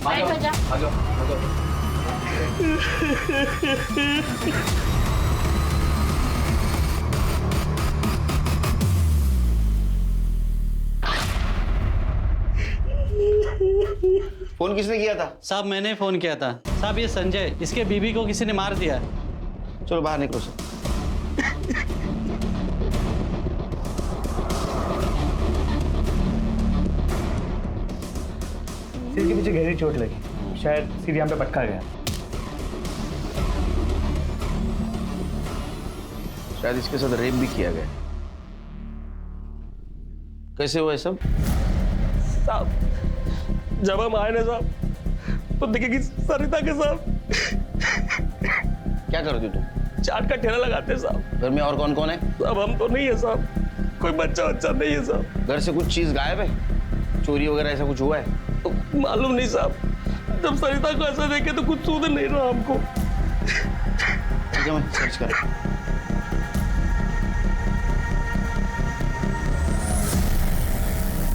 बैठ हो जा। आ जाओ, आ जाओ। फोन किसने किया था? साहब मैंने फोन किया था। साहब ये संजय, इसके बीबी को किसी ने मार दिया। चलो बाहर निकलो सर। सिर के पीछे गहरी चोट लगी, शायद सिर यहाँ पे पटका गया। शायद इसके साथ रेप भी किया गया। कैसे हुआ है सब? साहब जब हम आए ना साहब तो देखे कि सरिता के साथ क्या करती हो तुम? चाट का ठेला लगाते हैं साहब। घर में और कौन कौन है? अब हम तो नहीं है साहब, कोई बच्चा नहीं है साहब। घर से कुछ चीज गायब है? चोरी वगैरह ऐसा कुछ हुआ है? तो मालूम नहीं साहब, जब सरिता को ऐसा देखे तो कुछ सूझ नहीं रहा हमको। ठीक है, मैं सर्च कर।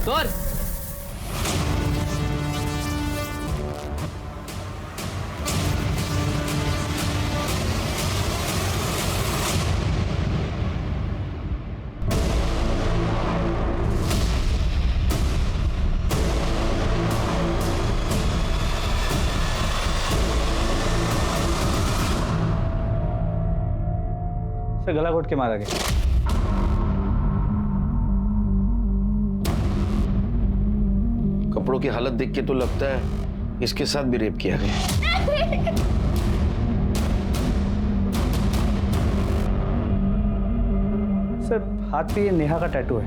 सर गला घोट के मारा गया। कपड़ों की हालत देख के तो लगता है इसके साथ भी रेप किया गया। सर हाथ पे ये नेहा का टैटू है।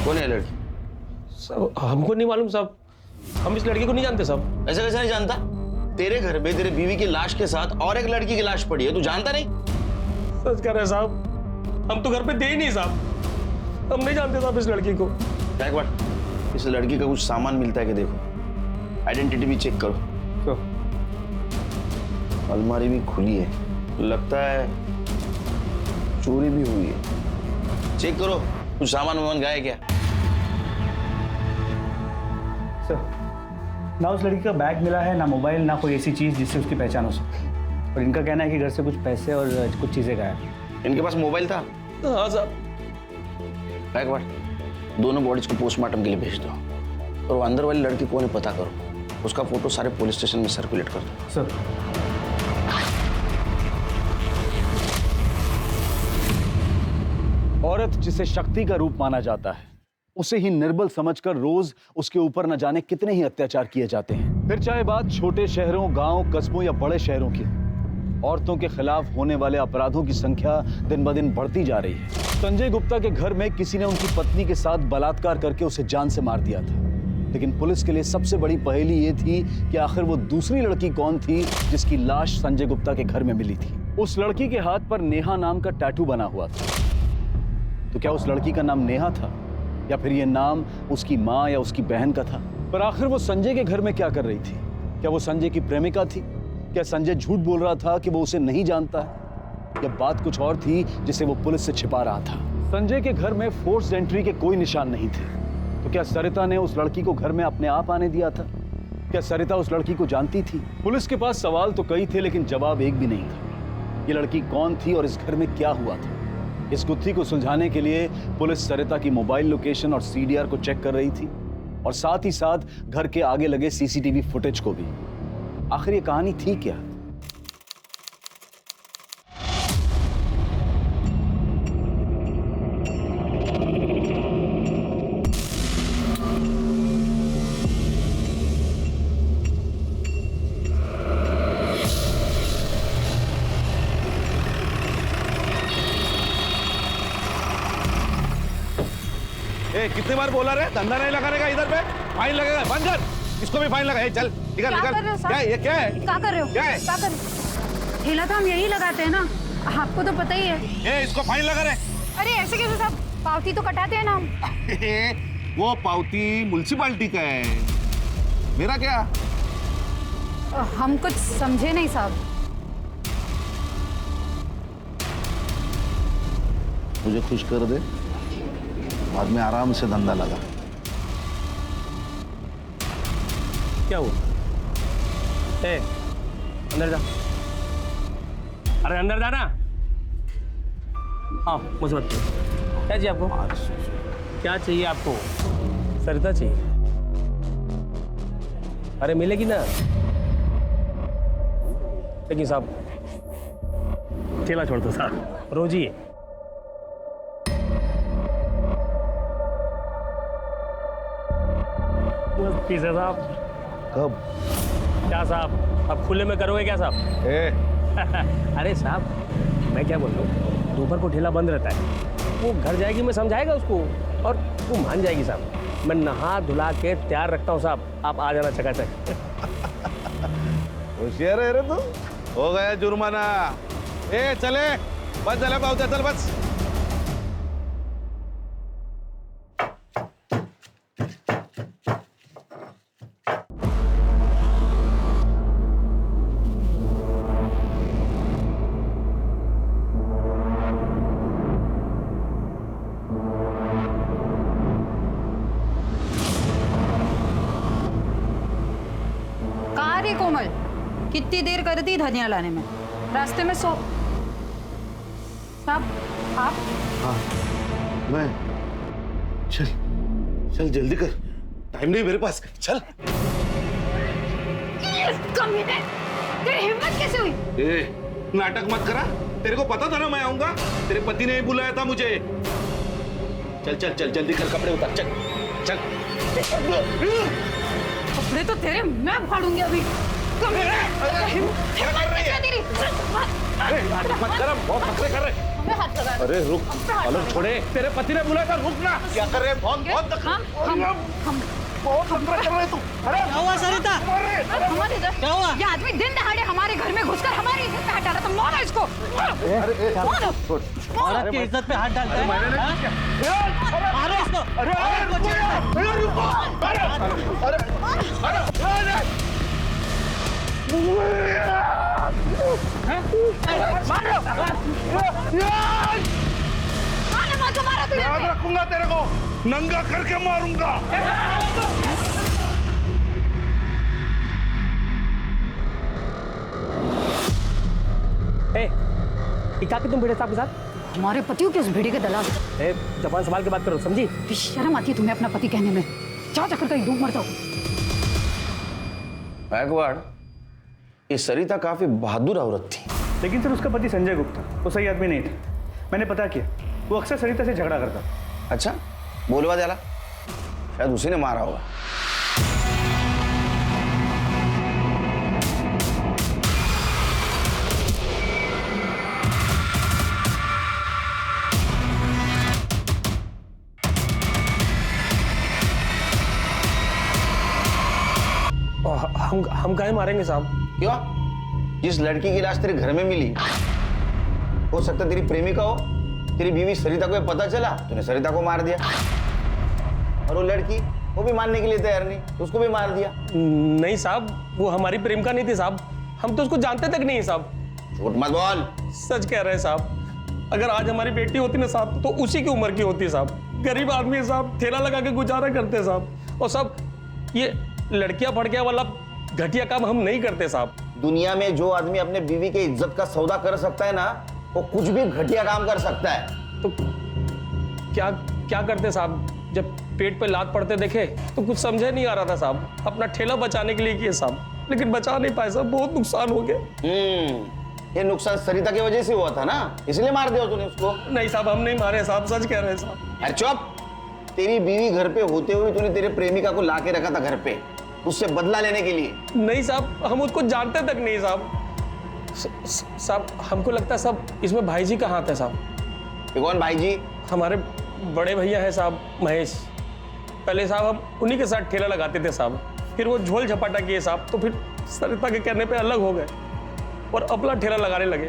कौन है लड़की? साहब हमको नहीं मालूम साहब, हम इस लड़की को नहीं जानते साहब। ऐसा कैसा नहीं जानता? तेरे घर में तेरे बीवी की लाश के साथ और एक लड़की की लाश पड़ी है, तू जानता नहीं? सच कह रहे हैं साहब, हम तो घर पे थे ही नहीं साहब, हम नहीं जानते साहब इस लड़की को। एक बार इस लड़की का कुछ सामान मिलता है कि देखो, आइडेंटिटी भी चेक करो। तो अलमारी भी खुली है, लगता है चोरी भी हुई है। चेक करो कुछ सामान वामान गया है क्या? सर ना उस लड़की का बैग मिला है, ना मोबाइल, ना कोई ऐसी चीज जिससे उसकी पहचान हो सके। और इनका कहना है कि घर से कुछ पैसे और कुछ चीजें गायब। इनके पास मोबाइल था? हाँ साहब। एक बार दोनों बॉडीज को पोस्टमार्टम के लिए भेज दो, और वो अंदर वाली लड़की कौन है पता करो, उसका फोटो सारे पुलिस स्टेशन में सर्कुलेट कर दो। सर औरत जिसे शक्ति का रूप माना जाता है, उसे ही निर्बल समझकर रोज उसके ऊपर न जाने कितने ही अत्याचार किए जाते हैं। फिर चाहे बात छोटे शहरों, गांव, कस्बों या बड़े शहरों की, औरतों के खिलाफ होने वाले अपराधों की संख्या दिन ब दिन बढ़ती जा रही है। संजय गुप्ता के घर में किसी ने उनकी पत्नी के साथ बलात्कार करके उसे जान से मार दिया था, लेकिन पुलिस के लिए सबसे बड़ी पहेली ये थी कि आखिर वो दूसरी लड़की कौन थी जिसकी लाश संजय गुप्ता के घर में मिली थी। उस लड़की के हाथ पर नेहा नाम का टैटू बना हुआ था। तो क्या उस लड़की का नाम नेहा था, या फिर ये नाम उसकी माँ या उसकी बहन का था? पर आखिर वो संजय के घर में क्या कर रही थी? क्या वो संजय की प्रेमिका थी? क्या संजय झूठ बोल रहा था कि वो उसे नहीं जानता है, या बात कुछ और थी जिसे वो पुलिस से छिपा रहा था? संजय के घर में फोर्स एंट्री के कोई निशान नहीं थे, तो क्या सरिता ने उस लड़की को घर में अपने आप आने दिया था? क्या सरिता उस लड़की को जानती थी? पुलिस के पास सवाल तो कई थे, लेकिन जवाब एक भी नहीं था। ये लड़की कौन थी और इस घर में क्या हुआ था? इस गुत्थी को सुलझाने के लिए पुलिस सरिता की मोबाइल लोकेशन और सीडीआर को चेक कर रही थी, और साथ ही साथ घर के आगे लगे सीसीटीवी फुटेज को भी। आखिर ये कहानी थी क्या? कितनी बार बोला रे, धंधा नहीं लगाने का इधर पे, फाइन लगेगा, बंद कर, इसको भी फाइन लगा। चल निकल निकल। क्या है ये, क्या है? क्या कर रहे हो? क्या है? क्या कर ठेला तो हम यही लगाते हैं ना, आपको तो पता ही है। ये इसको फाइन लगा रे। अरे ऐसे कैसे साहब, पावती तो कटाते हैं ना हम। वो पावती म्युनिसिपालिटी का है, मेरा क्या? हम कुछ समझे नहीं साहब। मुझे खुश कर दे, बाद में आराम से धंधा लगा। क्या हुआ? ए, अंदर जा। अरे अंदर जा ना। हाँ, मुझे बताओ क्या चाहिए आपको? क्या चाहिए आपको? सरिता चाहिए? अरे मिलेगी ना। लेकिन साहब ठेला छोड़ दो साहब, रोज ही है। प्लीज साहब। कब? क्या साहब, अब खुले में करोगे क्या साहब? अरे साहब मैं क्या बोल रहा हूँ, दोपहर को ठेला बंद रहता है, वो घर जाएगी, मैं समझाएगा उसको और वो मान जाएगी साहब। मैं नहा धुला के तैयार रखता हूँ साहब, आप आ जाना चकाचक। होशियार है रे तू। हो गया जुर्माना। ए चले, बस चले पहुंचा, चल बस। कहाँ रे कोमल, कितनी देर कर दी धनिया लाने में, रास्ते में सो। साहब आप? हाँ मैं। चल चल जल्दी कर, टाइम नहीं मेरे पास, चल। कमीने, तेरी हिम्मत कैसे हुई? ए, नाटक मत करा, तेरे को पता था ना मैं आऊंगा, तेरे पति ने ही बुलाया था मुझे। चल चल चल जल्दी कर, कपड़े उतार, चल चल। कपड़े तो तेरे मैं फाड़ूंगी अभी। मत कर, बहुत नखरे कर रहे। अरे रुक, कॉलर छोड़े, तेरे पति ने बुलाया था, रुक ना। क्या कर रहे? बहुत बहुत नखरा कर रहे तू। अरे क्या हुआ सरिता? क्या हुआ? ये आदमी दिन दहाड़े हमारे घर में घुसकर हमारी इज्जत पे हाथ डाला, तो मारो इसको। औरत की इज्जत पे हाथ डालता है? मारो इसको। याद रखूंगा तेरे को, नंगा करके मारूंगा। क्या कि तुम भिड़े साहब के साथ? हमारे पतियों के उस भेड़े के दलाल। जबान संभाल के बात करो, समझी? शर्म आती है तुम्हें अपना पति कहने में? जाओ जाकर कहीं डूब मर जाओ। गायकवाड़, ये सरिता काफी बहादुर औरत थी। लेकिन सर उसका पति संजय गुप्ता वो सही आदमी नहीं था। मैंने पता किया, वो अक्सर सरिता से झगड़ा करता। अच्छा, बोलवा जाला, शायद उसी ने मारा होगा। हम काहे मारेंगे साहब? क्यों? जिस लड़की की लाश तेरे घर में मिली, हो सकता तेरी प्रेमिका हो, तेरी बीवी सरिता को ये पता चला, तूने सरिता को मार दिया। और वो लड़की, वो भी मानने के लिए तैयार नहीं, तो उसको भी मार दिया। नहीं साहब, वो हमारी प्रेमिका नहीं थी साहब, हम तो उसको जानते तक नहीं है साहब। झूठ मत बोल। सच कह रहे हैं साहब, अगर आज हमारी बेटी होती ना साहब, तो उसी की उम्र की होती साहब। गरीब आदमी है साहब, ठेला लगा के गुजारा करते हैं साहब। और साहब ये लड़कियां फड़कियां वाला घटिया काम हम नहीं करते साहब। दुनिया में जो आदमी अपने बीवी के इज्जत का सौदा कर सकता है ना, वो कुछ भी घटिया काम कर सकता है। तो क्या क्या करते साहब? जब पेट पे लात पड़ते देखे तो कुछ समझे नहीं आ रहा था साहब। अपना ठेला बचाने के लिए किए साहब, लेकिन बचा नहीं पाए साहब, बहुत नुकसान हो गया। ये नुकसान सरिता की वजह से हुआ था ना, इसलिए मार दिया तूने उसको। नहीं साहब, हम नहीं मारे साहब, सच कह रहे हैं साहब। अरे चुप, तेरी बीवी घर पे होते हुए तूने तेरे प्रेमिका को लाके रखा था घर पे, उससे बदला लेने के लिए। नहीं साहब, हम उसको जानते तक नहीं साहब। साहब हमको लगता है साहब इसमें भाई जी का हाथ है साहब। ये कौन भाई जी? हमारे बड़े भैया हैं साहब, महेश। पहले साहब हम उन्हीं के साथ ठेला लगाते थे साहब, फिर वो झोल झपाटा किए साहब, तो फिर सरिता के कहने पे अलग हो गए और अपना ठेला लगाने लगे।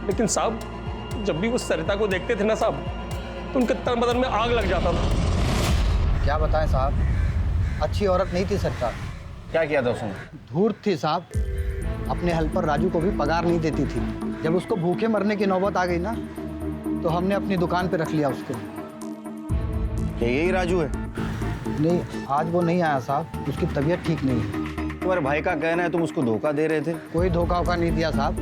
लेकिन साहब जब भी वो सरिता को देखते थे ना साहब, तो उनके तन बदन में आग लग जाता था। क्या बताएं साहब, अच्छी औरत नहीं थी सरिता। क्या किया था उसने? धूर्त थी साहब, अपने हेल्पर राजू को भी पगार नहीं देती थी। जब उसको भूखे मरने की नौबत आ गई ना, तो हमने अपनी दुकान पे रख लिया उसको। क्या यही राजू है? नहीं, आज वो नहीं आया साहब, उसकी तबीयत ठीक नहीं है। तुम्हारे भाई का कहना है तुम उसको धोखा दे रहे थे। कोई धोखा वोखा नहीं दिया साहब,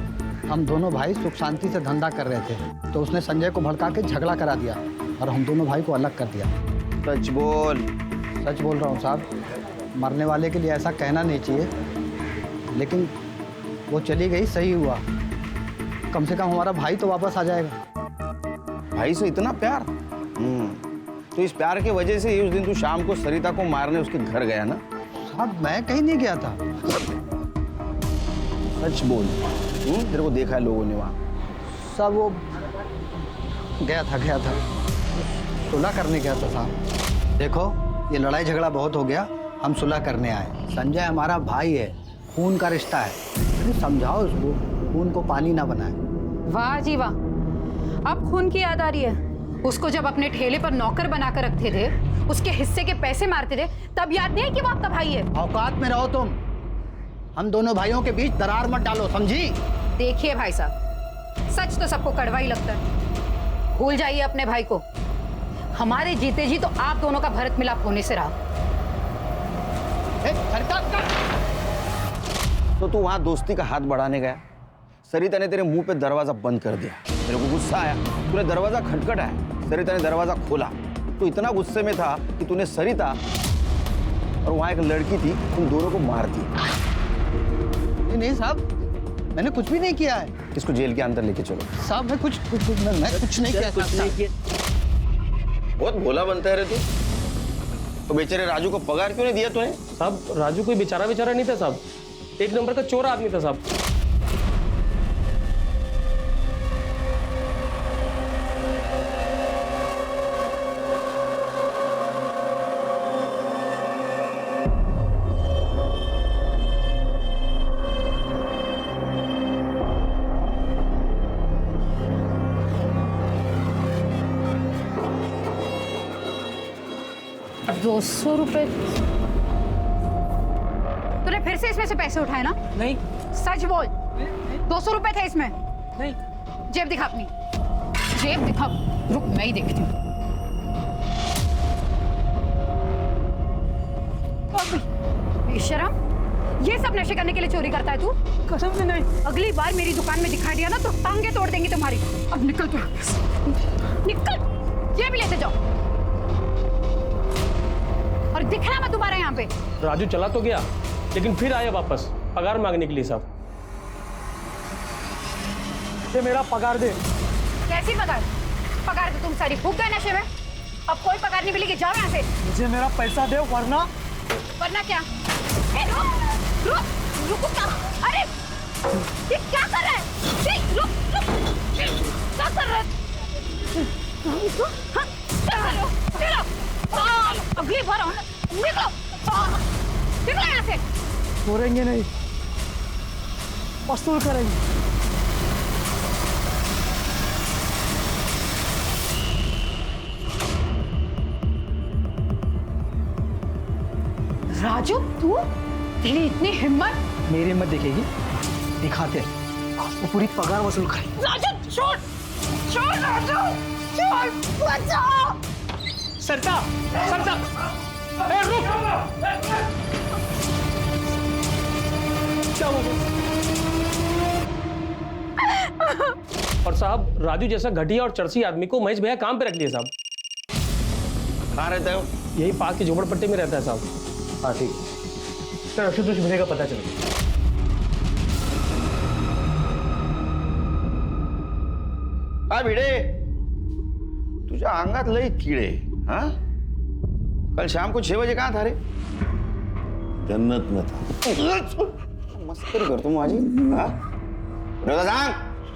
हम दोनों भाई सुख शांति से धंधा कर रहे थे, तो उसने संजय को भड़का के झगड़ा करा दिया और हम दोनों भाई को अलग कर दिया। सच बोल। सच बोल रहा हूँ साहब, मरने वाले के लिए ऐसा कहना नहीं चाहिए, लेकिन वो चली गई, सही हुआ। कम से कम हमारा भाई तो वापस आ जाएगा। भाई से इतना प्यार? तो इस प्यार की वजह से ही उस दिन तू शाम को सरिता को मारने उसके घर गया ना? साहब मैं कहीं नहीं गया था। सच बोल। तेरे को देखा है लोगों ने वहाँ? साहब वो गया था, सुलह करने गया था साहब। देखो ये लड़ाई झगड़ा बहुत हो गया, हम सुलह करने आए। संजय हमारा भाई है, खून का रिश्ता है, तो समझाओ उसको, खून को पानी ना बनाए। वाह जी वाह, अब खून की याद आ रही है। उसको जब अपने ठेले पर नौकर बनाकर रखते थे, उसके हिस्से के पैसे मारते थे, तब याद नहीं कि वो आपका भाई है? औकात में रहो तुम, हम दोनों भाइयों के बीच दरार मत डालो, समझी? देखिए भाई साहब, सच तो सबको कड़वा ही लगता है। भूल जाइए अपने भाई को। हमारे जीते जी तो आप दोनों का भरत मिलाप होने से रहा। तो तू वहां दोस्ती का हाथ बढ़ाने गया, सरिता ने तेरे मुंह पे दरवाजा बंद कर दिया, तेरे को गुस्सा आया, तूने दरवाजा खटखटाया, सरिता ने दरवाजा खोला, तो इतना गुस्से में था कि तूने सरिता और वहां एक लड़की थी, तुम दोनों को मार दिया। नहीं साहब, मैंने कुछ भी नहीं किया है। इसको जेल के अंदर लेके चलो। साहब मैं कुछ नहीं किया। बहुत भोला बनता है रे तू। तो बेचारे राजू को पगार क्यों नहीं दिया तूने? साहब राजू कोई बेचारा नहीं था साहब, एक नंबर का चोर आदमी था साहब। ₹200? तूने फिर से इसमें से पैसे उठाए ना? नहीं सच बोल, 200 रुपए थे इसमें? नहीं। जेब दिखा अपनी, जेब दिखा। रुक मैं ही देखती हूँ। बेशरम, ये सब नशे करने के लिए चोरी करता है तू? कसम से नहीं। अगली बार मेरी दुकान में दिखाई दिया ना तो टांगे तोड़ देंगे तुम्हारी। अब निकल तू, निकल, ये भी लेते जाओ और दिखना मत दोबारा यहाँ पे। राजू चला तो गया, लेकिन फिर आया वापस पगार मांगने के लिए साहब। ये मेरा पगार दे। कैसी पगार? पगार तो तुम सारी फूक गए नशे में। अब कोई पगार नहीं मिलेगी, जाओ यहाँ से। मुझे मेरा पैसा दे, वरना क्या? रुको क्या? अरे ये क्या कर रहा है? रुक, क्या कर रहा है? हाँ, क्या कर रहे हो? अगली बार निकलो, निकलो यहाँ से। छोड़ेंगे नहीं, वसूल करेंगे। राजू तू, तेरी इतनी हिम्मत? मेरी हिम्मत देखेगी, दिखाते वो पूरी पगार वसूल करें। राजू छोड़, छोड़ राजू, छोड़, बचाओ। सरता, सरता, ए रुक। क्या हो गया? और साहब राजू जैसा घटिया और चरसी आदमी को महेश भैया काम पे रख लिए साहब। कहाँ रहता हो? यही पास की झोपड़पट्टी में रहता है साहब। हाँ ठीक, सर आशुतोष भैया का पता चला। हाँ भिडे, तुझ्या अंगात लई किडे। हाँ, कल शाम को 6 बजे कहाँ था रे? जन्नत में था। मस्करी करतो माझी? हाँ, सांग।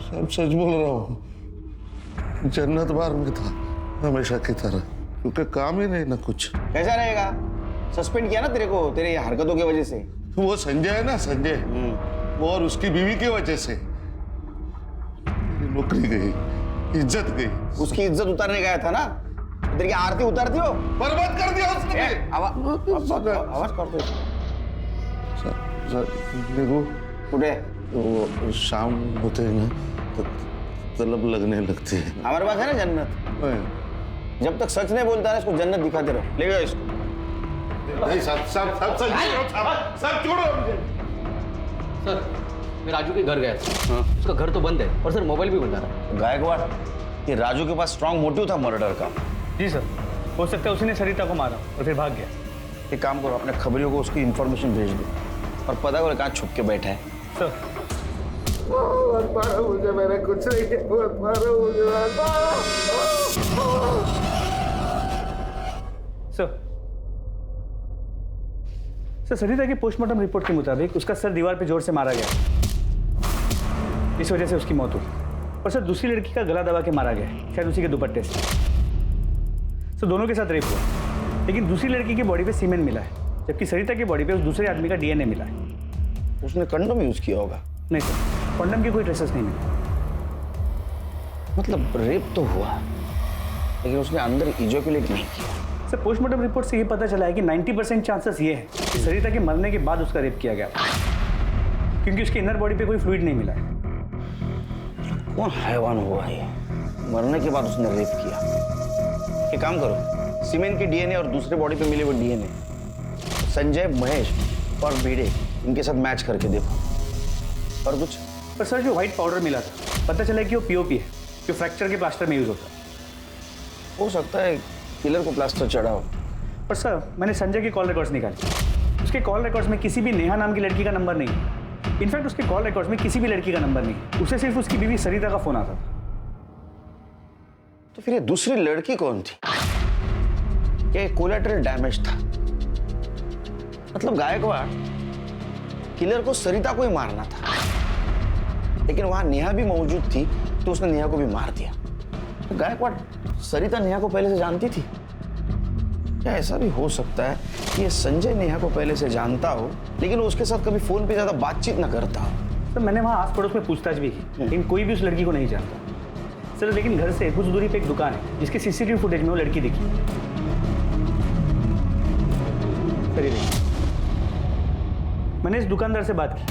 सब सच बोल रहा हूँ, जन्नत बार में था हमेशा की तरह, क्योंकि काम ही नहीं ना कुछ। कैसा रहेगा? सस्पेंड किया ना तेरे को, तेरे हरकतों की वजह से। वो संजय है ना, संजय, वो और उसकी बीवी की वजह से मेरी नौकरी गई, इज्जत गई। उसकी इज्जत उतारने गया था ना, तेरी आरती उतारती हो, बर्बाद कर दिया उसने। आवाज करतो देखो कुठे? वो शाम होते ना, तलब लगने लगती है। हमारे पास है ना जन्नत। जब तक सच नहीं बोलता है इसको जन्नत दिखाते रहो। ले जाओ इसको। नहीं सब छोड़ो मुझे। सर मैं राजू के घर गया था। उसका घर तो बंद है और सर मोबाइल भी बंद आ रहा है। गायकवाड़, ये राजू के पास स्ट्रांग मोटिव था मर्डर का। जी सर, हो सकता है उसी ने सरिता को मारा और फिर भाग गया। एक काम करो, अपने खबरियों को उसकी इन्फॉर्मेशन भेज दो और पता करो कहाँ छुप के बैठा है। सर मुझे मेरा कुछ नहीं, मारो मुझे। सर सरिता की पोस्टमार्टम रिपोर्ट के मुताबिक उसका सर दीवार पे जोर से मारा गया, इस वजह से उसकी मौत हुई। और सर दूसरी लड़की का गला दबा के मारा गया, शायद उसी के दुपट्टे से। सर दोनों के साथ रेप हुआ, लेकिन दूसरी लड़की की बॉडी पे सीमेंट मिला है, जबकि सरिता की बॉडी पे उस दूसरे आदमी का डीएनए मिला है। उसने कंडोम यूज किया होगा। नहीं सर, कॉन्डम की कोई ट्रेसेस नहीं मिली। मतलब रेप तो हुआ लेकिन उसने अंदर इजोकुलेट नहीं किया। सर पोस्टमार्टम रिपोर्ट से ये पता चला है कि 90% चांसेस ये है कि सरिता के मरने के बाद उसका रेप किया गया, क्योंकि उसके इनर बॉडी पे कोई फ्लूइड नहीं मिला है। कौन हैवान हुआ ये, मरने के बाद उसने रेप किया। एक काम करो, सीमेंट के डीएनए और दूसरे बॉडी पे मिले वो डीएनए संजय, महेश और भिड़े, इनके साथ मैच करके देखो। और कुछ? पर सर जो व्हाइट पाउडर मिला था, पता चला कि वो पीओपी है, जो फ्रैक्चर के प्लास्टर में यूज होता है। हो सकता है किलर को प्लास्टर चढ़ा हो। पर सर मैंने संजय के कॉल रिकॉर्ड्स निकाले, उसके कॉल रिकॉर्ड्स में किसी भी नेहा नाम की लड़की का नंबर नहीं है। इनफैक्ट उसके कॉल रिकॉर्ड्स में किसी भी लड़की का नंबर नहीं, उसे सिर्फ उसकी बीवी सरिता का फोन आता था। तो फिर ये दूसरी लड़की कौन थी? क्या कोलैटरल डैमेज था? मतलब गायकवाड़ किलर को सरिता को ही मारना था, लेकिन वहां नेहा भी मौजूद थी तो उसने नेहा को भी मार दिया। तो गायकवाड़ सरिता नेहा को पहले से जानती थी? क्या ऐसा भी हो सकता है कि ये संजय नेहा को पहले से जानता हो लेकिन उसके साथ कभी फोन पे ज्यादा बातचीत ना करता हो? सर मैंने वहाँ आस पड़ोस में पूछताछ भी की, लेकिन कोई भी उस लड़की को नहीं जानता। सर लेकिन घर से कुछ दूरी पे एक दुकान है जिसकी सीसीटीवी फुटेज में वो लड़की दिखी। सर ये देखिए, मैंने इस दुकानदार से बात की,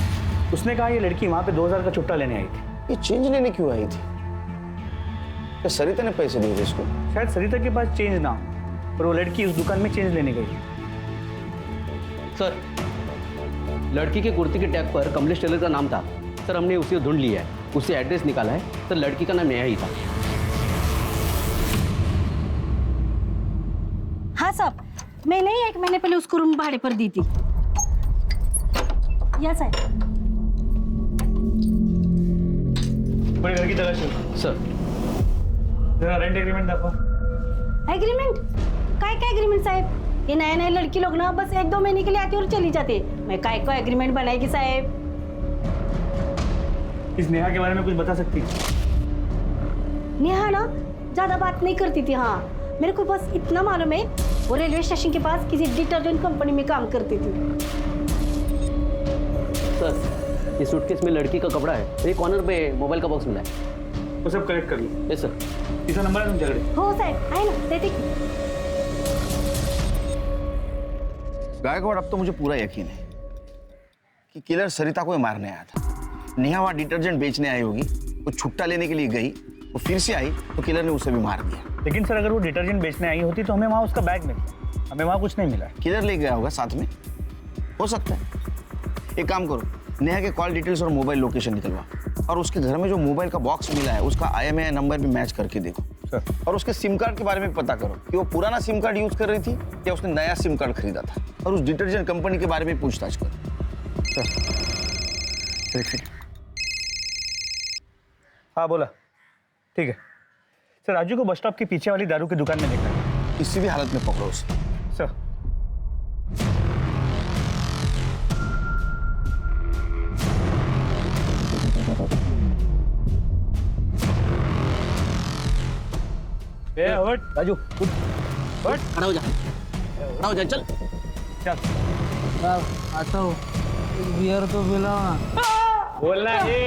उसने कहा ये लड़की वहाँ पे 2000 का चुट्टा लेने आई थी। ये चेंज लेने क्यों आई थी? क्या सरिता ने पैसे दिए थे इसको? शायद सरिता के पास चेंज ना हो, पर वो लड़की उस दुकान में चेंज लेने गई। सर लड़की के कुर्ती के टैग पर कमलेश टेलर का नाम था। सर हमने उसे ढूंढ लिया है, उससे एड्रेस निकाला है। सर लड़की का नाम नेहा ही था। हाँ साहब, मैंने 1 महीने पहले उसको रूम भाड़े पर दी थी। यस साहब। बड़े घर की तलाश है। सर जरा रेंट एग्रीमेंट दाखवा। एग्रीमेंट? काय एग्रीमेंट साहब? ये नए नए लड़की लोग ना बस 1-2 महीने के लिए आती और चली जाते। मैं काय को एग्रीमेंट बनाएगी साहब? इस नेहा के बारे में कुछ बता सकती है? नेहा ना ज्यादा बात नहीं करती थी। हाँ मेरे को बस इतना मालूम है, वो रेलवे स्टेशन के पास किसी डिटर्जेंट कंपनी में काम करती थी। सर ये सूटकेस में लड़की का कपड़ा है, ये कॉर्नर पे मोबाइल का बॉक्स मिला है। वो सब कलेक्ट कर लो। Yes sir. इसका नंबर है तुम झगड़े? हो साहब, है ना, देती। गायकवाड़ अब तो मुझे पूरा यकीन है कि किलर सरिता को ही मारने आया था। नेहा वहां डिटर्जेंट बेचने आई होगी, वो छुट्टा लेने के लिए गई, वो फिर से आई तो किलर ने उसे भी मार दिया। लेकिन सर अगर वो डिटर्जेंट बेचने आई होती तो हमें वहाँ उसका बैग मिलता, हमें वहाँ कुछ नहीं मिला। किलर ले गया होगा साथ में, हो सकता है। एक काम करो, नेहा के कॉल डिटेल्स और मोबाइल लोकेशन निकलवा और उसके घर में जो मोबाइल का बॉक्स मिला है उसका IMEI नंबर भी मैच करके देखो। सर और उसके सिम कार्ड के बारे में पता करो कि वो पुराना सिम कार्ड यूज कर रही थी या उसने नया सिम कार्ड खरीदा था। और उस डिटर्जेंट कंपनी के बारे में पूछताछ करो। सर हाँ बोला, ठीक है। सर राजू को बस स्टॉप के पीछे वाली दारू की दुकान में देखा है। किसी भी हालत में पकड़ो उसे। सर हट राजू उठ, खड़ा हो जा, खड़ा हो जा, चल चल। आता हूँ, बियर तो पिलाओ ना। बोलना है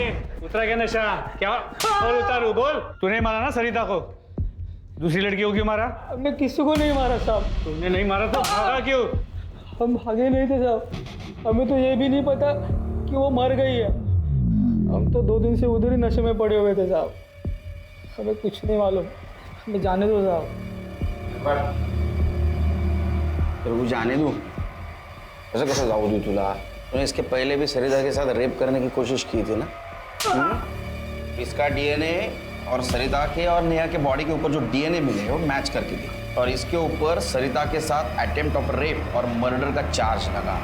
उतरा क्या नशा? क्या और उतारू? बोल। तूने मारा ना सरिता को? दूसरी लड़की को क्यों मारा? मैं किसी को नहीं मारा साहब। तुमने नहीं मारा तो भागा क्यों? हम भागे नहीं थे साहब, हमें तो ये भी नहीं पता कि वो मर गई है। हम तो 2 दिन से उधर ही नशे में पड़े हुए थे साहब। हमें कुछ नहीं मालूम, हमें जाने दो साहब। तेरे को जाने दूँ? ऐसा कैसे जाऊ दूँ तुला? तूने इसके पहले भी सरिता के साथ रेप करने की कोशिश की थी ना? इसका डीएनए और सरिता के और नेहा के बॉडी के ऊपर जो डीएनए मिले वो मैच करके दी, और इसके ऊपर सरिता के साथ अटेम्प्ट ऑफ रेप और मर्डर का चार्ज लगा।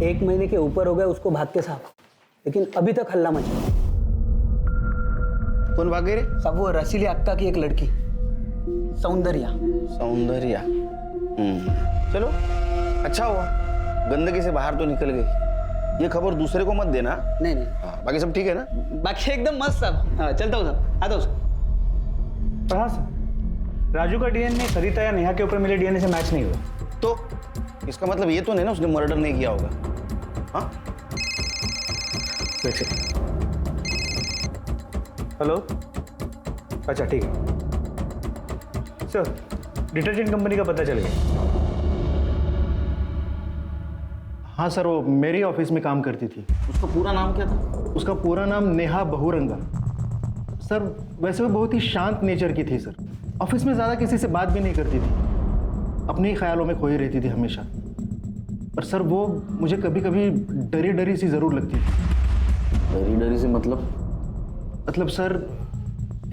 1 महीने के ऊपर हो गया उसको भागते साहब, लेकिन अभी तक हल्ला मचा। कौन भाग गए रे? साहब वो रसीली अक्का की एक लड़की सौंदर्या। सौंदर्या? चलो अच्छा हुआ, गंदगी से बाहर तो निकल गई। ये खबर दूसरे को मत देना। नहीं नहीं, हाँ, बाकी सब ठीक है ना? बाकी एकदम मस्त साहब। हाँ चलता हूँ साहब, आता हूँ साहब। पर हाँ सर, राजू का डीएनए सरिता या नेहा के ऊपर मिले डीएनए से मैच नहीं हुआ। तो इसका मतलब ये तो नहीं ना उसने मर्डर नहीं किया होगा? हाँ? हेलो, अच्छा ठीक है सर, डिटर्जेंट कंपनी का पता चल गया। हाँ सर, वो मेरी ऑफिस में काम करती थी। उसका पूरा नाम क्या था? उसका पूरा नाम नेहा बहुरंगा। सर वैसे वो बहुत ही शांत नेचर की थी सर, ऑफिस में ज़्यादा किसी से बात भी नहीं करती थी, अपने ही ख्यालों में खोई रहती थी हमेशा। पर सर वो मुझे कभी कभी डरी डरी सी ज़रूर लगती थी। डरी डरी से मतलब? मतलब सर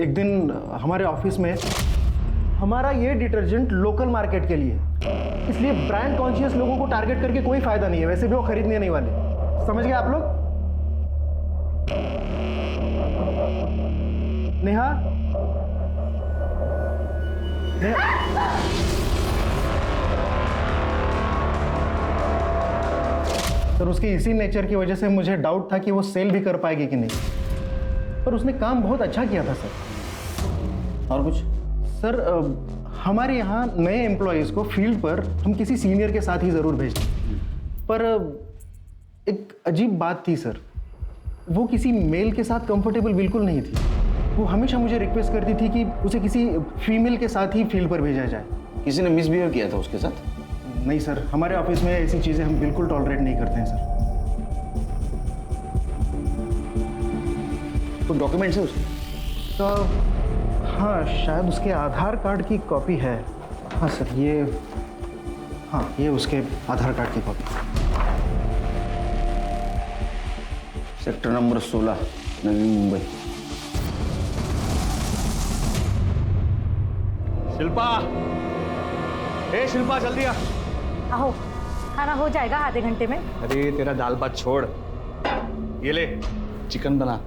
एक दिन हमारे ऑफिस में, हमारा ये डिटर्जेंट लोकल मार्केट के लिए, इसलिए ब्रांड कॉन्शियस लोगों को टारगेट करके कोई फायदा नहीं है, वैसे भी वो खरीदने नहीं वाले। समझ गए आप लोग? नेहा, सर उसकी इसी नेचर की वजह से मुझे डाउट था कि वो सेल भी कर पाएगी कि नहीं, पर उसने काम बहुत अच्छा किया था सर। और कुछ? सर हमारे यहाँ नए एम्प्लॉयज़ को फील्ड पर हम किसी सीनियर के साथ ही ज़रूर भेजते हैं, पर एक अजीब बात थी सर, वो किसी मेल के साथ कंफर्टेबल बिल्कुल नहीं थी। वो हमेशा मुझे रिक्वेस्ट करती थी कि उसे किसी फीमेल के साथ ही फील्ड पर भेजा जाए। किसी ने मिसबिहेव किया था उसके साथ? नहीं सर, हमारे ऑफिस में ऐसी चीज़ें हम बिल्कुल टॉलरेट नहीं करते हैं सर। तो डॉक्यूमेंट्स है उसके? तो हाँ, शायद उसके आधार कार्ड की कॉपी है। हाँ सर, ये उसके आधार कार्ड की copy. Sector number 16, Navi Mumbai. Shilpa, ए शिल्पा जल्दी आ। आओ, खाना हो जाएगा आधे घंटे में। अरे तेरा दाल भात छोड़, ये ले चिकन बना।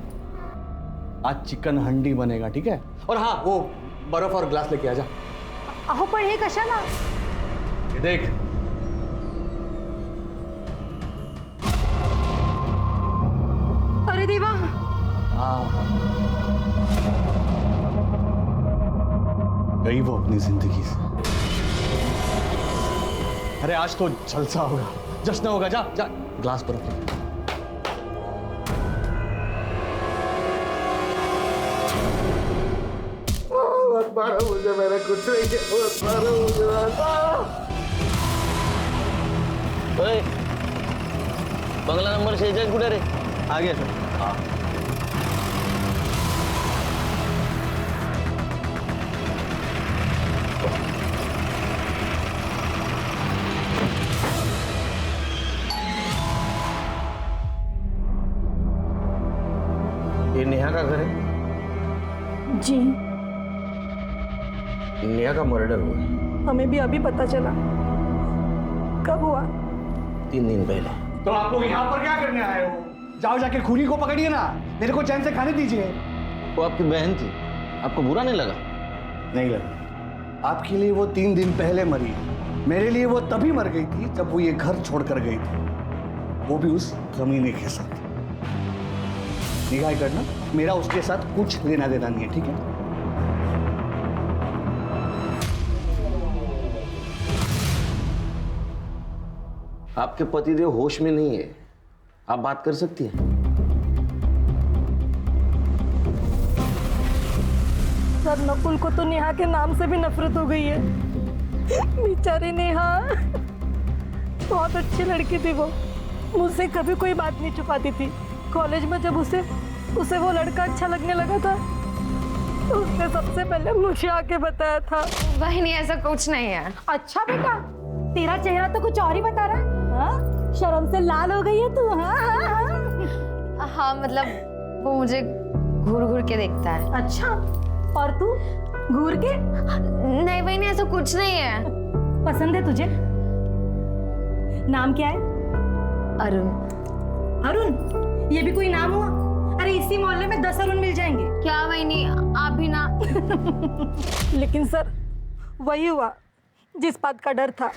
आज चिकन हंडी बनेगा, ठीक है? और हाँ, वो बर्फ और ग्लास लेके आ जा। अहो पण हे कशाला? ये देख, अरे देवा, गई वो अपनी जिंदगी से। अरे आज तो जलसा होगा, जश्न होगा। जा जा, ग्लास बर्फ ले। मारो मुझे, मैंने कुछ नहीं किया, मारो मुझे। बंगला नंबर 46 कुठे रे? आ गया सर। ये नेहा का घर है? जी, नेहा का मर्डर हुआ। हमें भी अभी पता चला। कब हुआ? 3 दिन पहले। तो आप लोग यहाँ पर क्या करने आए हो? जाओ जाके खूनी को पकड़िए ना, मेरे को चैन से खाने दीजिए। वो आपकी बहन थी, आपको बुरा नहीं लगा? नहीं लगा। आपके लिए वो 3 दिन पहले मरी, मेरे लिए वो तभी मर गई थी जब वो ये घर छोड़कर गई थी, वो भी उस कमीने के साथ। निगाह करना, मेरा उसके साथ कुछ लेना देना नहीं है, ठीक है? आपके पतिदेव होश में नहीं है, आप बात कर सकती हैं? सर नकुल को तो नेहा के नाम से भी नफरत हो गई है। बेचारी नेहा, बहुत अच्छी लड़की थी वो, मुझसे कभी कोई बात नहीं छुपाती थी, कॉलेज में जब उसे वो लड़का अच्छा लगने लगा था तो उसने सबसे पहले मुझे आके बताया था। वही नहीं, ऐसा कुछ नहीं है। अच्छा बेटा, तेरा चेहरा तो कुछ और ही बता रहा है। हाँ? शर्म से लाल हो गई है तू। हाँ हाँ हाँ। हाँ मतलब वो मुझे घूर घूर के देखता है। अच्छा, और तू घूर के? नहीं वही नहीं, ऐसा कुछ नहीं है। पसंद है तुझे? नाम क्या है? अरुण। अरुण? ये भी कोई नाम हुआ? अरे इसी मोहल्ले में 10 अरुण मिल जाएंगे। क्या वही नहीं, आप भी ना। लेकिन सर वही हुआ जिस बात का डर था।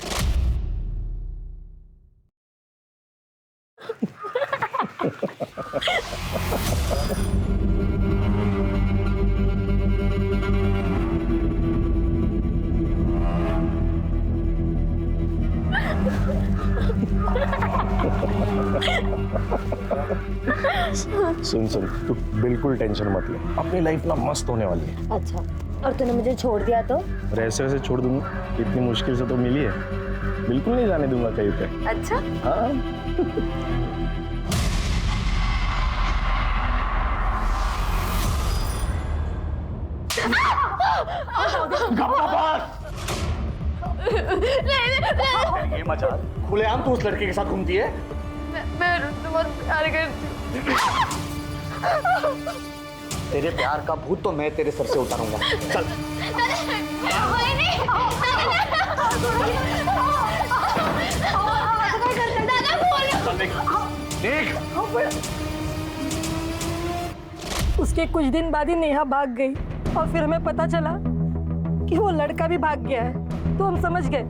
सुन तू बिल्कुल टेंशन मत ले, अपनी लाइफ ना मस्त होने वाली है। अच्छा, और तूने मुझे छोड़ दिया तो? और ऐसे वैसे छोड़ दूंगा? इतनी मुश्किल से तो मिली है, बिल्कुल नहीं जाने दूंगा कहीं पे। अच्छा हाँ। ये मजाक खुलेआम तू उस लड़के के साथ घूमती है? मैं बहुत प्यार करती हूँ। तेरे प्यार का भूत तो मैं तेरे सर से उतारूंगा। चल। उसके कुछ दिन बाद ही नेहा भाग गई और फिर हमें पता चला कि वो लड़का भी भाग गया है। तो हम समझ गए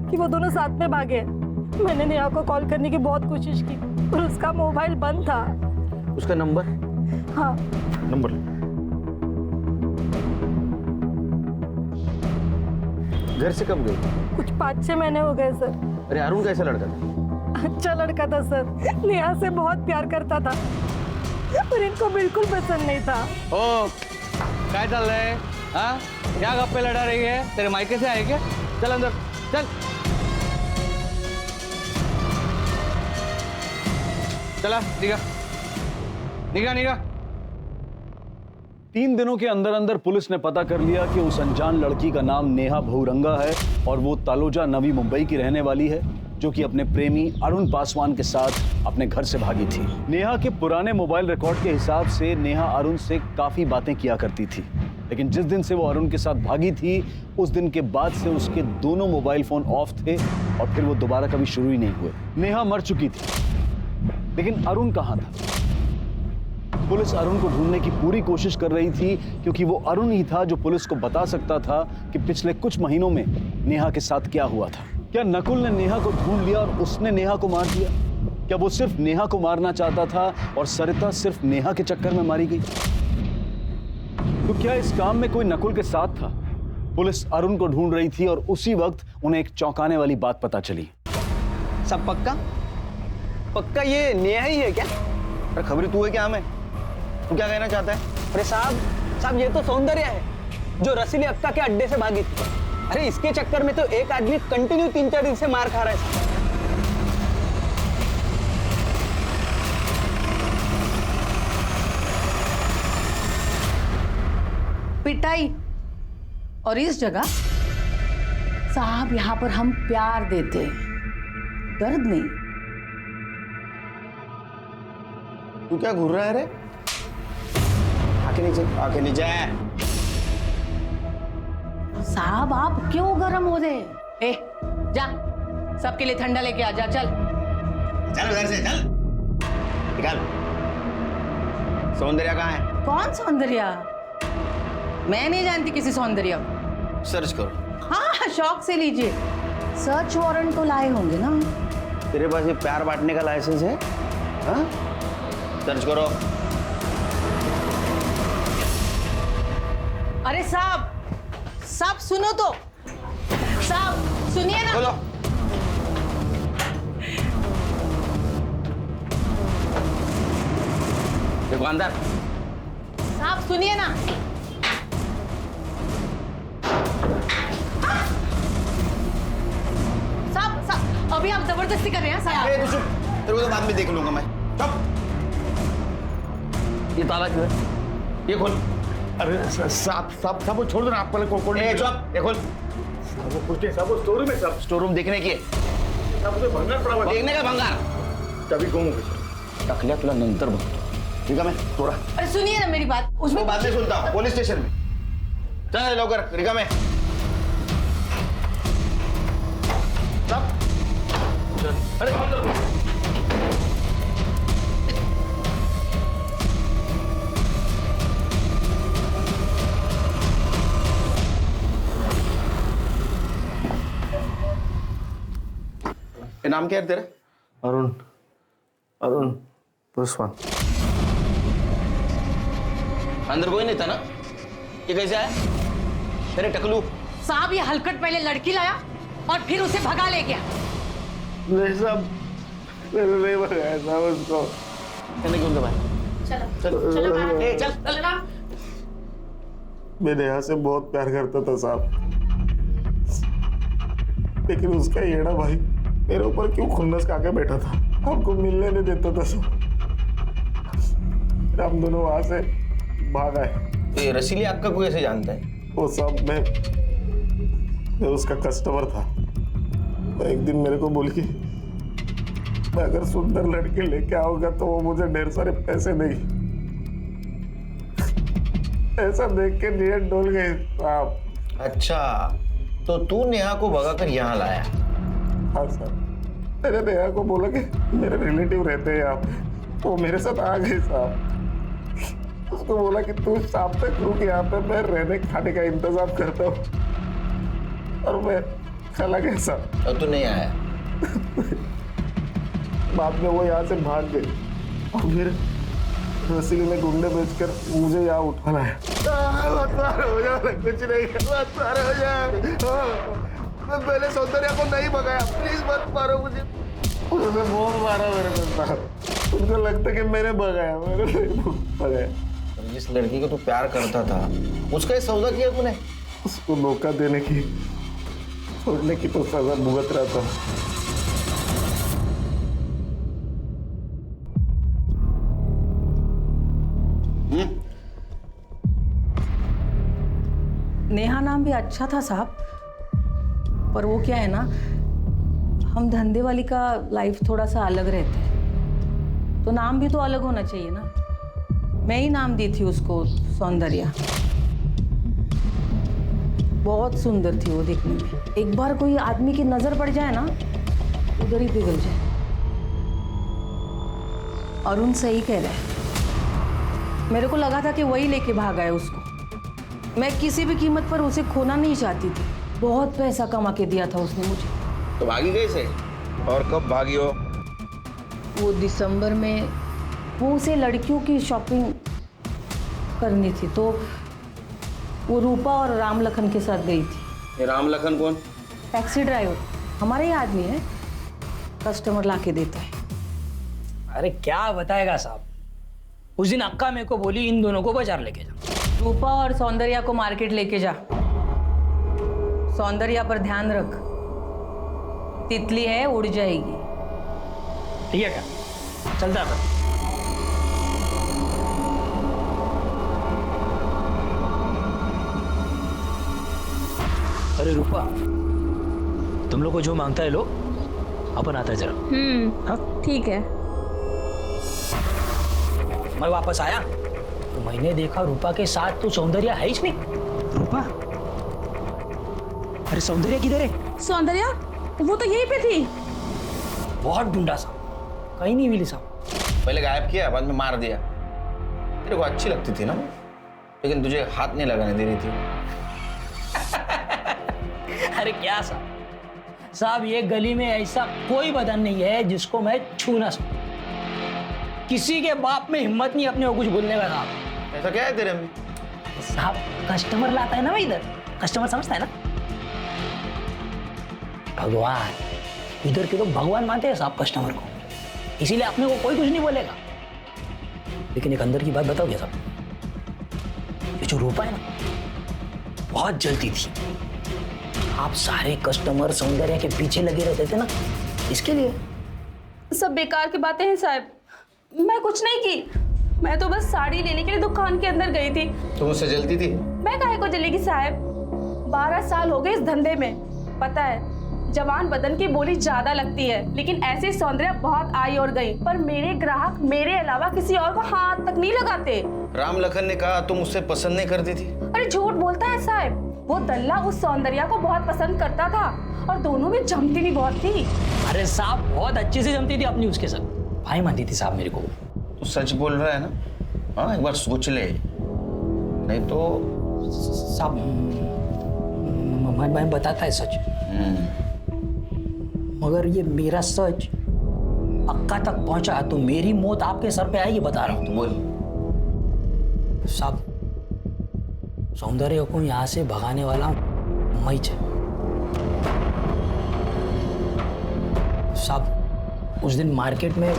कि वो दोनों साथ में भागे हैं। मैंने नेहा को कॉल करने की बहुत कोशिश की और उसका मोबाइल बंद था। उसका नंबर? हाँ। नंबर घर से कब गई? कुछ 5-6 महीने हो गए सर। अरे अरुण कैसा लड़का था? अच्छा लड़का था सर, नेहा से बहुत प्यार करता था पर इनको बिल्कुल पसंद नहीं था। ओ क्या चल रहा है? हाँ, क्या गप्पे लड़ा रही है? तेरे मायके से आए क्या? चल अंदर चल। चला निगा। 3 दिनों के अंदर अंदर पुलिस ने पता कर लिया कि उस अनजान लड़की का नाम नेहा बहुरंगा है और वो तालोजा नवी मुंबई की रहने वाली है, जो कि अपने प्रेमी अरुण पासवान के साथ अपने घर से भागी थी। नेहा के पुराने मोबाइल रिकॉर्ड के हिसाब से नेहा अरुण से काफी बातें किया करती थी, लेकिन जिस दिन से वो अरुण के साथ भागी थी उस दिन के बाद से उसके दोनों मोबाइल फोन ऑफ थे और फिर वो दोबारा कभी शुरू ही नहीं हुए। नेहा मर चुकी थी, लेकिन अरुण कहाँ था? पुलिस अरुण को ढूंढने की पूरी कोशिश कर रही थी, क्योंकि वो अरुण ही था जो पुलिस को बता सकता था कि पिछले कुछ महीनों में नेहा के साथ क्या हुआ था। क्या नकुल ने नेहा को ढूंढ लिया और उसने नेहा को मार दिया? क्या वो सिर्फ नेहा को मारना चाहता था और सरिता सिर्फ नेहा के चक्कर में मारी गई? तो क्या इस काम में कोई नकुल के साथ था? पुलिस अरुण को ढूंढ रही थी और उसी वक्त उन्हें एक चौंकाने वाली बात पता चली। सब पक्का ये नेहा ही है क्या? अरे खबरी तू है क्या? हमें तू क्या कहना चाहता है? अरे साहब ये तो सौंदर्य है जो रसीली अक्का के अड्डे से भागी थी। अरे इसके चक्कर में तो एक आदमी कंटिन्यू 3-4 दिन से मार खा रहा है। पिटाई और इस जगह साहब यहाँ पर हम प्यार देते हैं, दर्द नहीं। तू क्या घूर रहा है रे? आके नीचे साहब आप क्यों गर्म हो रहे? ए जा, सबके लिए ठंडा लेके आ जा। चल उधर से चल। निकाल। सौंदर्या कहाँ है? कौन सौंदर्या? मैं नहीं जानती किसी सौंदर्या को। सर्च करो। हाँ शौक से लीजिए। सर्च वारंट तो लाए होंगे ना? तेरे पास ये प्यार बांटने का लाइसेंस है? हाँ? सर्च करो। अरे साहब सुनो तो, साहब सुनिए ना। बोलो। दुकानदार साहब सुनिए ना। साहब अभी आप जबरदस्ती कर रहे हैं साहब। तेरे को तो बाद में देख लूंगा मैं। चुप। ये ताला क्यों है? ये खोल। अरे साहब वो छोड़ दो ना, आप पहले खोल। ये खोल। वो कुछ नहीं साहब, वो स्टोर रूम है साहब। स्टोर रूम देखने की है? साहब उसे भंगार पड़ा हुआ है। देखने का भंगार? चाबी गुम हो गई। टकल्या तुला नंतर बघतो, ठीक है? मैं तोड़ा। अरे सुनिए ना मेरी बात, उसमें बात नहीं सुनता हूँ, पुलिस स्टेशन में। चल लवकर, रिका में। अरे नाम क्या है तेरा? अरुण पुष्पन। अंदर कोई नहीं था ना? ये कैसे आया? तेरे टकलू। साहब ये हलकट पहले लड़की लाया और फिर उसे भगा ले गया। नहीं साहब, मैंने नहीं भगाया साहब उसको। कहने क्यों दबाया? चल। मैं नेहा से बहुत प्यार करता था साहब, लेकिन उसका येड़ा भाई मेरे ऊपर क्यों खुन्नस खा के बैठा था, हमको मिलने नहीं देता था साहब। हम दोनों वहां से भाग आए। ये रसीली अक्का को कैसे जानता है? वो साहब मैं उसका कस्टमर था। तो एक दिन मेरे को बोली कि मैं अगर सुंदर लड़के लेके आऊंगा तो वो मुझे ढेर सारे पैसे देगी। ऐसा देख के नीयत डोल गई साहब। अच्छा, तो तू नेहा को भगाकर यहाँ लाया? हाँ सर, मैंने नेहा को बोला कि मेरे रिलेटिव रहते हैं यहाँ पे, वो मेरे साथ आ गए साहब। उसको बोला कि तू शाम तक रुक यहाँ पे, मैं रहने खाने का इंतजाम करता हूँ, और मैं चला गया साहब। और तू नहीं आया? बाद में वो यहाँ से भाग गई और फिर रसीली ने गुंडे बेचकर मुझे यहाँ उठा लाया। हो जा, कुछ नहीं, हो जा। मैं पहले सौंदर्या को नहीं भगाया, प्लीज मत मारो मुझे। उन्होंने बहुत मारा मेरे को साहब, उनको लगता कि मैंने भगाया, मैंने नहीं भगाया। जिस लड़की को तू प्यार करता था उसका ये सौदा किया तूने? उसको धोखा देने की, छोड़ने की तो सजा भुगत रहा था। नेहा नाम भी अच्छा था साहब, पर वो क्या है ना, हम धंधे वाली का लाइफ थोड़ा सा अलग रहता है, तो नाम भी तो अलग होना चाहिए ना। मैं ही नाम दी थी उसको सौंदर्या। बहुत सुंदर थी वो देखने में। एक बार कोई आदमी की नजर पड़ जाए ना, उधर ही पिघल जाए। अरुण सही कह रहा है, मेरे को लगा था कि वही लेके भागा है उसको। मैं किसी भी कीमत पर उसे खोना नहीं चाहती थी। बहुत पैसा कमा के दिया था उसने मुझे। तो भागी कैसे और कब भागी हो? वो दिसंबर में वो उसे लड़कियों की शॉपिंग करनी थी, तो वो रूपा और राम लखन के साथ गई थी। ये राम लखन कौन? टैक्सी ड्राइवर, हमारे ही आदमी है, कस्टमर ला के देता है। अरे क्या बताएगा साहब, उस दिन अक्का मेरे को बोली इन दोनों को बाजार लेके जा। रूपा और सौंदर्या को मार्केट लेके जा। सौंदर्या पर ध्यान रख, तितली है, उड़ जाएगी। ठीक है क्या? चलता है। अरे रूपा, तुम लोग को जो मांगता है लो, अपन आता है जरा। हाँ ठीक है। मैं वापस आया तो मैंने देखा रूपा के साथ तो सौंदर्या है ही नहीं। रूपा? अरे सौंदर्या किधर है? सौंदर्या वो तो यहीं पे थी। बहुत ढूंढा साहब, कहीं नहीं मिली साहब। पहले गायब किया, बाद में मार दिया। तेरे को अच्छी लगती थी ना, लेकिन तुझे हाथ नहीं लगाने दे रही थी। अरे क्या साहब, ये गली में ऐसा कोई बदन नहीं है जिसको मैं छू ना सकूं। किसी के बाप में हिम्मत नहीं अपने को कुछ बोलने का साहब। ऐसा क्या है तेरे में? साहब कस्टमर लाता है ना, मैं इधर कस्टमर समझता है ना। भगवान, इधर के लोग भगवान मानते हैं साहब कस्टमर को, इसीलिए अपने को कोई कुछ नहीं बोलेगा। लेकिन एक अंदर की बात बताओ क्या साहब, ये जो रूपा है ना, बहुत जलती थी। आप सारे कस्टमर सौंदर्या के पीछे लगे रहते थे ना, इसके लिए। सब बेकार की बातें हैं साहब, मैं कुछ नहीं की। मैं तो बस साड़ी लेने के लिए दुकान के अंदर गई थी। तुम उससे जलती थी? मैं काहे को जलेगी साहब, 12 साल हो गए इस धंधे में। पता है जवान बदन की बोली ज्यादा लगती है, लेकिन ऐसे सौंदर्य बहुत आई और गई, पर मेरे ग्राहक मेरे अलावा किसी और को हाथ तक नहीं लगाते। राम लखन ने कहा तुम उससे पसंद नहीं करती थी। अरे झूठ बोलता है साहब, वो दल्ला उस सौंदर्य को बहुत पसंद करता था और दोनों में जमती भी बहुत थी। अरे साहब बहुत अच्छे से जमती थी अपनी उसके साथ, भाई मानती थी साहब मेरे को। तू सच बोल रहा है ना? हाँ एक बार सोच ले, नहीं तो साहब मैं बताता है सच, मगर ये मेरा सच पक्का तक पहुंचा तो मेरी मौत आपके सर पे आएगी, बता रहा हूं। तो बोल। साहब सौंदर्य को यहां से भगाने वाला मैं साहब उस दिन मार्केट में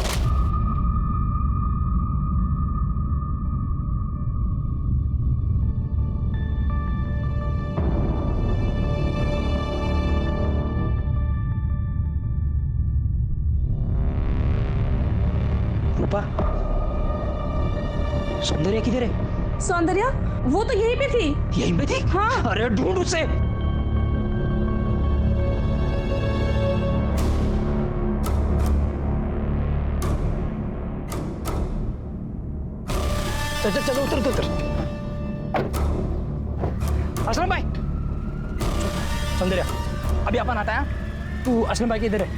रूपा, सौंदर्य किधर है? सौंदर्य वो तो यहीं पे थी। यहीं पे थी? हाँ। अरे ढूंढ उसे। चल चल उतर उतर उतर। असलम भाई, सौंदर्य अभी अपन आता है, तू असलम भाई के इधर है।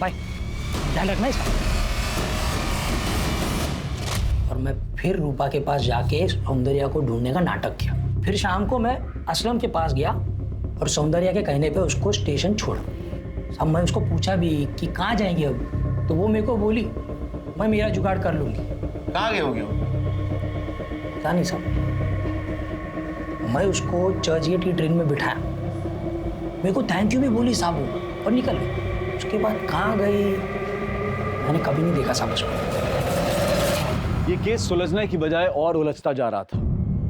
भाई ध्यान रखना इसका। और मैं फिर रूपा के पास जाके सौंदर्या को ढूंढने का नाटक किया। फिर शाम को मैं असलम के पास गया और सौंदर्या के कहने पे उसको स्टेशन छोड़ा। अब मैं उसको पूछा भी कि कहाँ जाएंगे अब, तो वो मेरे को बोली मैं मेरा जुगाड़ कर लूंगी। कहाँ गए होगे? पता नहीं साहब, मैं उसको चर्चगेट की ट्रेन में बिठाया, मेरे को थैंक यू भी बोली साहब वो, और निकल गई। उसके बाद कहाँ गई मैंने कभी नहीं देखा साहब उसको। ये केस सुलझने की बजाय और उलझता जा रहा था।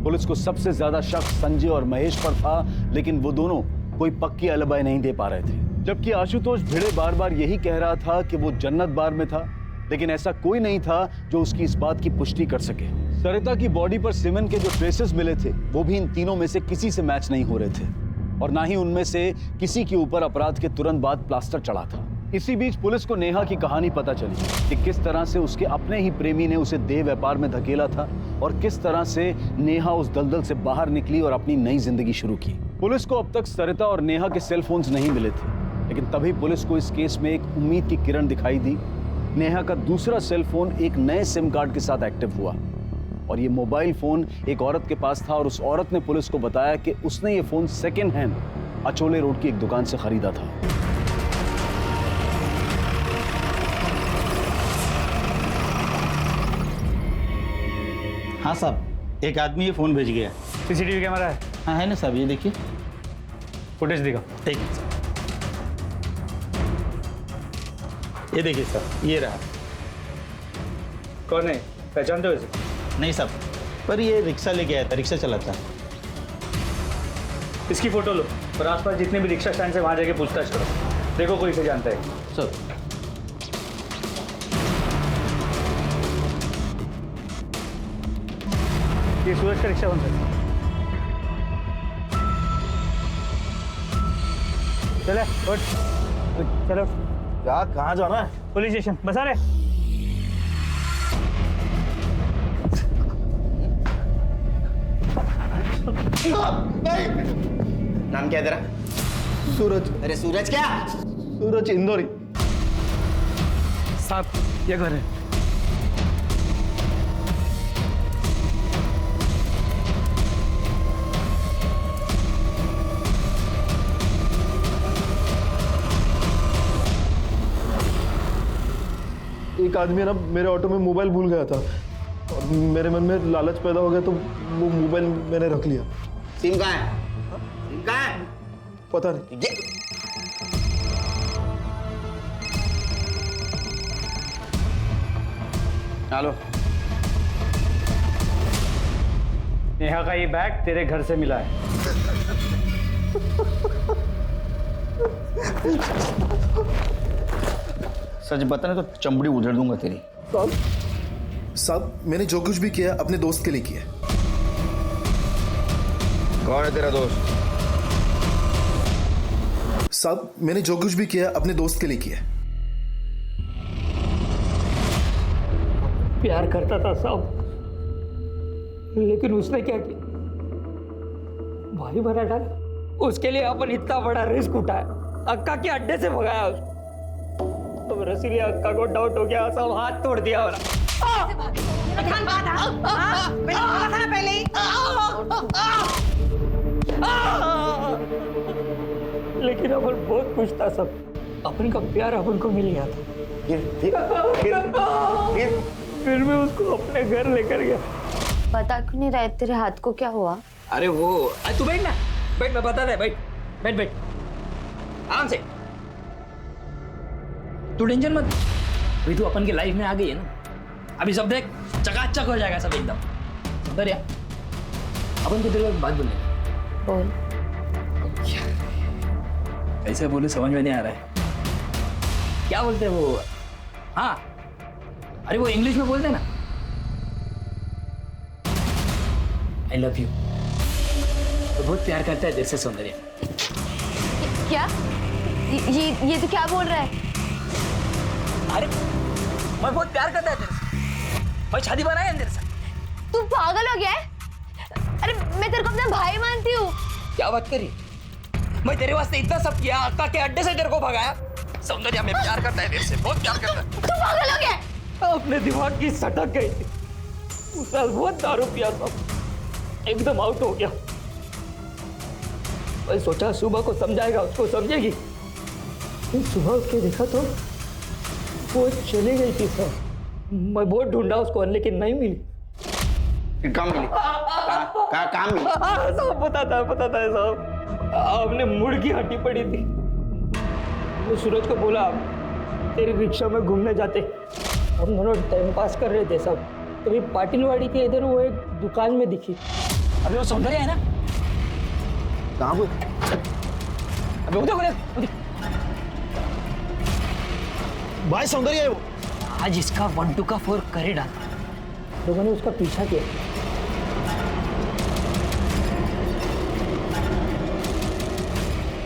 पुलिस को सबसे ज्यादा शक संजय और महेश पर था, लेकिन वो दोनों कोई पक्की अलबाई नहीं दे पा रहे थे। जबकि आशुतोष भिड़े बार बार यही कह रहा था कि वो जन्नत बार में था, लेकिन ऐसा कोई नहीं था जो उसकी इस बात की पुष्टि कर सके। सरिता की बॉडी पर सीमेंट के जो ट्रेसेस मिले थे वो भी इन तीनों में से किसी से मैच नहीं हो रहे थे, और ना ही उनमें से किसी के ऊपर अपराध के तुरंत बाद प्लास्टर चढ़ा था। इसी बीच पुलिस को नेहा की कहानी पता चली कि किस तरह से उसके अपने ही प्रेमी ने उसे देह व्यापार में धकेला था और किस तरह से नेहा उस दलदल से बाहर निकली और अपनी नई जिंदगी शुरू की। पुलिस को अब तक सरिता और नेहा के सेल फोन्स नहीं मिले थे, लेकिन तभी पुलिस को इस केस में एक उम्मीद की किरण दिखाई दी। नेहा का दूसरा सेल फोन एक नए सिम कार्ड के साथ एक्टिव हुआ, और ये मोबाइल फोन एक औरत के पास था, और उस औरत ने पुलिस को बताया कि उसने ये phone second hand Achole road की एक दुकान से खरीदा था। हाँ साहब, एक आदमी ये फोन भेज गया। सीसीटीवी कैमरा है? हाँ है ना साहब, ये देखिए फुटेज दिखाओ। ठीक है सर, ये देखिए सर, ये रहा। कौन है, पहचानते हो इसे? नहीं साहब, पर ये रिक्शा लेके आया था, रिक्शा चलाता। इसकी फोटो लो और आसपास जितने भी रिक्शा स्टैंड से वहां जाके पूछताछ करो, देखो कोई इसे जानता है। सर ये सूरज का रिक्शा कौन सा? चले उठ, चलो। क्या, कहाँ जाना है? पुलिस स्टेशन, बसा रे। नाम क्या है तेरा? सूरज। अरे सूरज क्या? सूरज इंदौरी। साहब ये घर है। एक आदमी है ना मेरे ऑटो में मोबाइल भूल गया था, और मेरे मन में लालच पैदा हो गया तो वो मोबाइल मैंने रख लिया। सिम कहाँ है? सिम कहाँ है? पता नहीं। हेलो, नेहा का ये बैग तेरे घर से मिला है। सच बताने तो चमड़ी उधेड़ दूंगा तेरी। साहब मैंने जो कुछ भी किया अपने दोस्त के लिए किया। कौन है तेरा दोस्त? साहब मैंने जो कुछ भी किया अपने दोस्त के लिए किया। प्यार करता था साहब, लेकिन उसने क्या किया, भाई बना डाला। उसके लिए अपन इतना बड़ा रिस्क उठाया, अक्का के अड्डे से भगाया उसको। तो रसीले अक्का को डाउट हो गया, सब हाथ तोड़ दिया वाला। लेकिन अपन बहुत खुश था सब, अपन का प्यार अपन को मिल गया था। फिर मैं उसको अपने घर लेकर गया। बता क्यों नहीं रहे तेरे हाथ को क्या हुआ? अरे वो तू बैठ ना, बैठ, मैं बता दे, बैठ बैठ बैठ आराम से। तू टेंशन मत, अभी तू अपन की लाइफ में आ गई है ना, अभी सब देख चकाचक हो जाएगा सब एकदम। सौंदर्या, अपन को तेरे को एक बात बोलने। बोल। कैसे बोले समझ में नहीं आ रहा है। क्या बोलते हैं वो? हाँ, अरे वो इंग्लिश में बोलते हैं ना, आई लव यू। तो बहुत प्यार करता है तेरे से सौंदर्या। क्या? ये तो क्या बोल रहा है? अरे मैं बहुत प्यार करता है तेरे से, भाई शादी बनाया तेरे से। तू पागल हो गया है? अरे मैं तेरे को अपना भाई मानती हूँ। क्या बात करी? मैं तेरे वास्ते इतना सब किया, अक्का के अड्डे से तेरे को भगाया। सौंदर्या में प्यार करता है तेरे से, बहुत प्यार करता है। तू पागल हो गया? अपने दिमाग की सटक गई थी, उस साल बहुत दारू पिया था, एकदम आउट हो गया। मैं सोचा सुबह को समझाएगा, उसको समझेगी। फिर सुबह उठ के देखा तो वो चली गई थी सर। मैं बहुत ढूंढा उसको लेकिन नहीं मिली। फिर कहाँ मिली? कहाँ मिली? सब पता था साहब, आपने मुर्गी हटी पड़ी थी। मैं सूरज को बोला तेरी रिक्शा में घूमने जाते, हम दोनों टाइम पास कर रहे थे सब। तभी पाटिलवाड़ी के इधर वो एक दुकान में दिखी। अबे वो सौंदर्या है ना? कहाँ वो? अबे उधर भाई सौंदर्या है वो। आज इसका 1 2 का 4 करे डाल। लोगों ने उसका पीछा किया,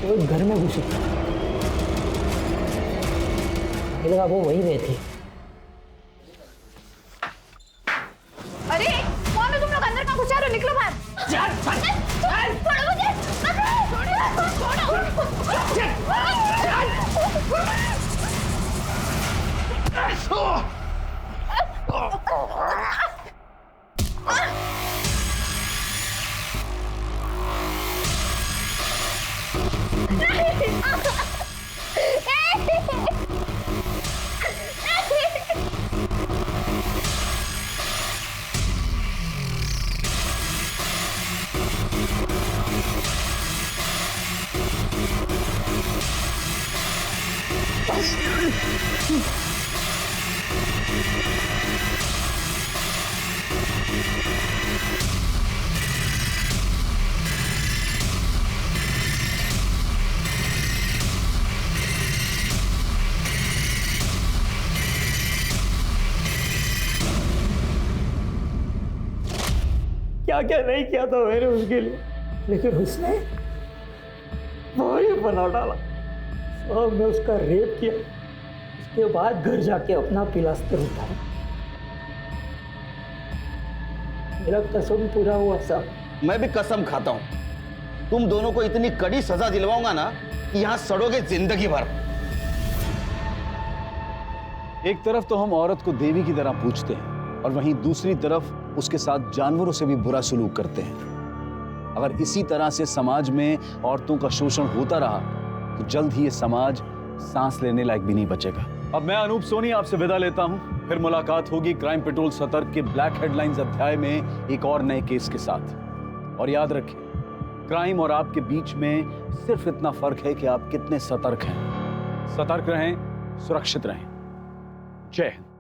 वो घर में घुसी। मुझे लगा वो वहीं रहती। अरे कौन है तुम लोग? अंदर का घुसा रहे हो, निकलो बाहर। छोड़ो मुझे, क्या नहीं किया था मैंने उसके लिए, लेकिन उसने वही बना डाला। और मैं उसका रेप किया, उसके बाद घर जाके अपना पिलास्तर उठाया। मेरा कसम पूरा हुआ साहब। मैं भी कसम खाता हूं, तुम दोनों को इतनी कड़ी सजा दिलवाऊंगा ना कि यहां सड़ोगे जिंदगी भर। एक तरफ तो हम औरत को देवी की तरह पूजते हैं और वहीं दूसरी तरफ उसके साथ जानवरों से भी बुरा सलूक करते हैं। अगर इसी तरह से समाज में औरतों का शोषण होता रहा तो जल्द ही ये समाज सांस लेने लायक भी नहीं बचेगा। अब मैं अनूप सोनी आपसे विदा लेता हूं, फिर मुलाकात होगी क्राइम पेट्रोल सतर्क के ब्लैक हेडलाइंस अध्याय में एक और नए केस के साथ। और याद रखें, क्राइम और आपके बीच में सिर्फ इतना फर्क है कि आप कितने सतर्क हैं। सतर्क रहें, सुरक्षित रहें। जय हिंद।